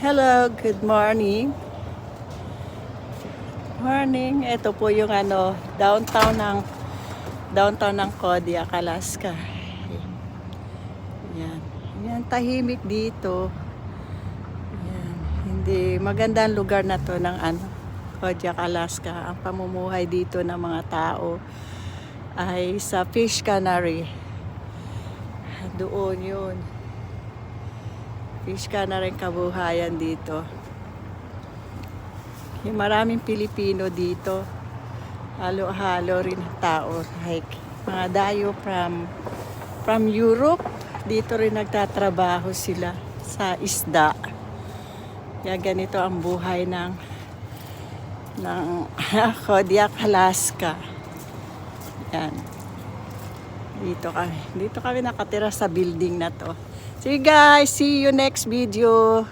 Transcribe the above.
Hello, good morning. Morning. Ito po yung downtown ng Kodiak, Alaska. Yan. Yan, tahimik dito. Yan. Hindi magandang lugar na to ng Kodiak, Alaska. Ang pamumuhay dito ng mga tao ay sa fish cannery. Doon yun. Fish cannery ang kabuhayan dito. Yung maraming Pilipino dito. Halo-halo rin ang tao. Like, mga dayo from Europe. Dito rin nagtatrabaho sila sa isda. Kaya ganito ang buhay ng Kodiak, Alaska. Yan. Dito kami nakatira sa building na to. See you guys. See you next video.